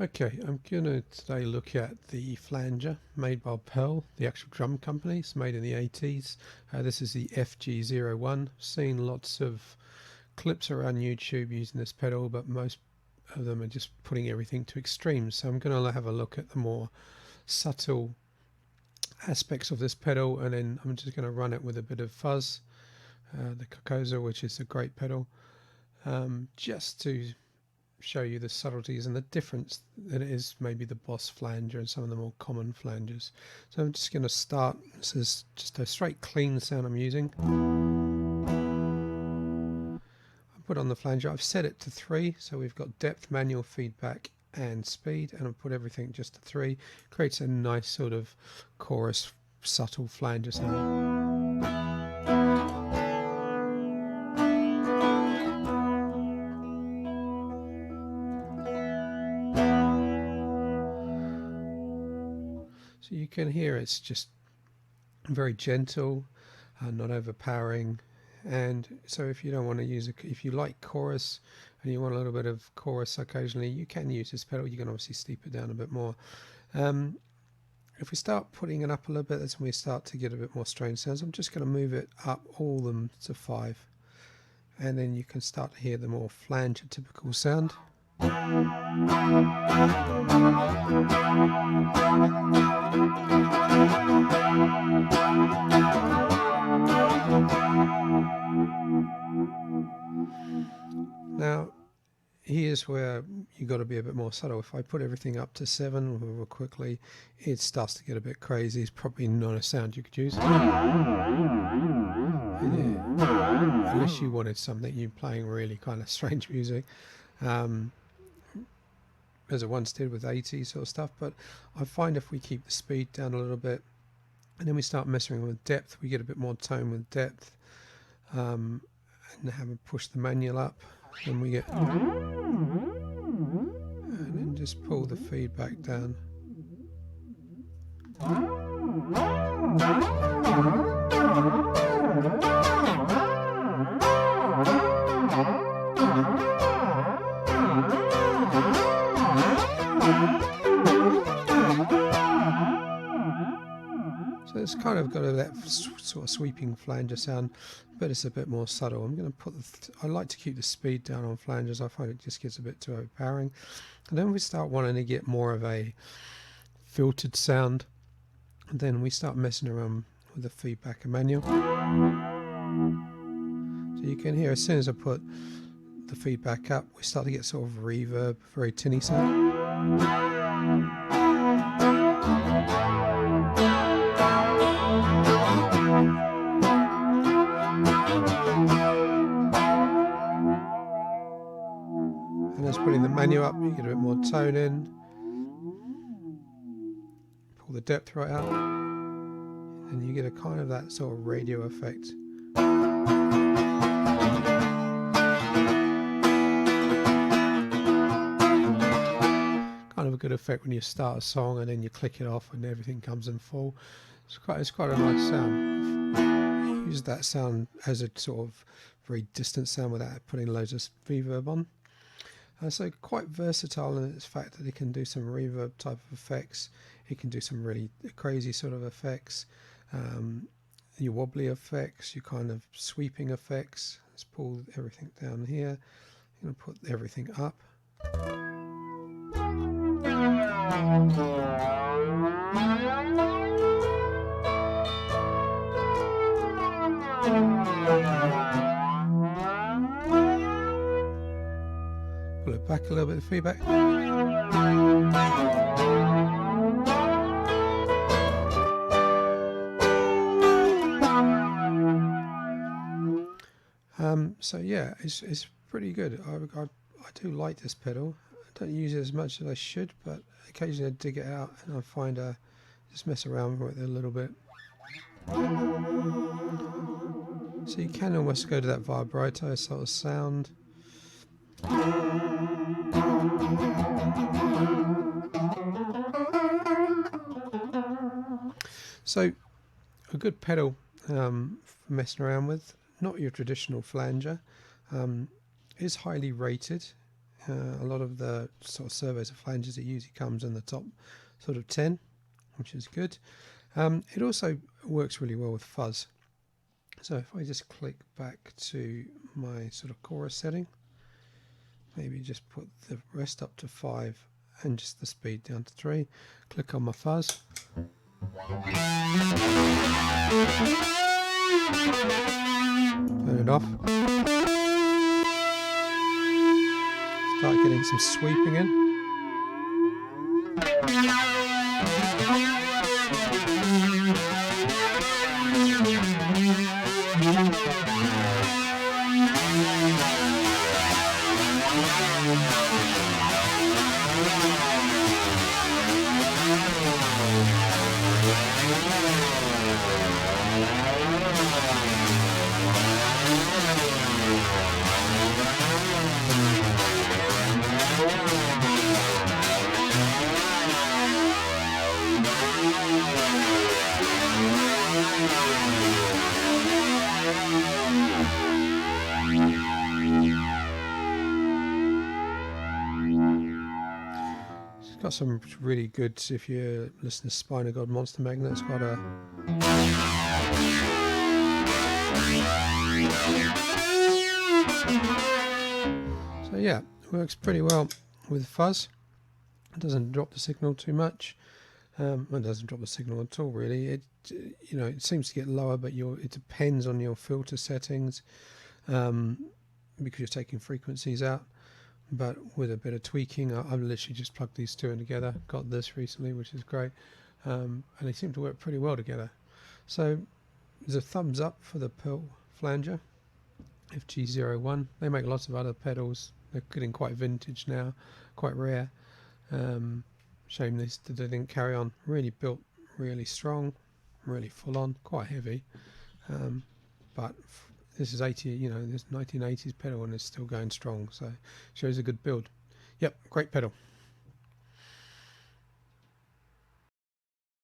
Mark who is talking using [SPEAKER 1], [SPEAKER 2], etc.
[SPEAKER 1] Okay, I'm going to today look at the flanger made by Pearl, the actual drum company. It's made in the 80s. This is the FG-01. Seen lots of clips around YouTube using this pedal, but most of them are just putting everything to extremes. So I'm going to have a look at the more subtle aspects of this pedal, and then I'm just going to run it with a bit of fuzz, the Carcosa, which is a great pedal, just to show you the subtleties and the difference that it is maybe the boss flanger and some of the more common flangers. So I'm just going to start. This is just a straight clean sound I'm using. I put on the flanger. I've set it to 3, so we've got depth, manual, feedback and speed, and I've put everything just to 3. Creates a nice sort of chorus subtle flanger sound. So you can hear it's just very gentle, not overpowering. And so if you don't want to use if you like chorus and you want a little bit of chorus occasionally, you can use this pedal. You can obviously steep it down a bit more. If we start putting it up a little bit, that's when we start to get a bit more strange sounds. I'm just going to move it up all of them to 5, and then you can start to hear the more flanger typical sound. Now here's where you got to be a bit more subtle. If I put everything up to 7 real quickly, it starts to get a bit crazy. It's probably not a sound you could use. Unless you wanted something you're playing really kind of strange music, as I once did with 80 sort of stuff. But I find if we keep the speed down a little bit and then we start messing with depth, we get a bit more tone with depth, and have a push the manual up, then we get, and then just pull the feedback down. So it's kind of got that sort of sweeping flanger sound, but it's a bit more subtle. I'm going to put I like to keep the speed down on flangers. I find it just gets a bit too overpowering. And then we start wanting to get more of a filtered sound, and then we start messing around with the feedback and manual. So you can hear as soon as I put the feedback up, we start to get sort of reverb, very tinny sound. And as putting the manual up, you get a bit more tone in. Pull the depth right up, and you get a kind of that sort of radio effect. Kind of a good effect when you start a song and then you click it off and everything comes in full. It's quite a nice sound. Use that sound as a sort of very distant sound without putting loads of reverb on. So quite versatile in its fact that it can do some reverb type of effects. It can do some really crazy sort of effects, your wobbly effects, your kind of sweeping effects. Let's pull everything down here. I'm going to put everything up. Pull it back a little bit of feedback. So yeah, it's pretty good. I do like this pedal. I don't use it as much as I should, but occasionally I dig it out and I find just mess around with it a little bit. So you can almost go to that vibrato sort of sound. So a good pedal for messing around with, not your traditional flanger, is highly rated A lot of the sort of servos of flanges, it usually comes in the top sort of 10, which is good. It also works really well with fuzz. So if I just click back to my sort of chorus setting, maybe just put the rest up to 5 and just the speed down to 3, click on my fuzz. Turn it off. Start getting some sweeping in. It's got some really good, if you listen to Spina God Monster Magnet, it's got a so yeah, it works pretty well with fuzz. It doesn't drop the signal too much. Well, it doesn't drop the signal at all, really. It, you know, it seems to get lower, but it depends on your filter settings, because you're taking frequencies out. But with a bit of tweaking, I've literally just plugged these two in together. Got this recently, which is great, and they seem to work pretty well together. So there's a thumbs up for the Pearl Flanger FG-01. They make lots of other pedals. They're getting quite vintage now, quite rare. Shame they didn't carry on. Really built, really strong, really full on, quite heavy. But this is 80, you know, this 1980s pedal and it's still going strong. So shows a good build. Yep, great pedal.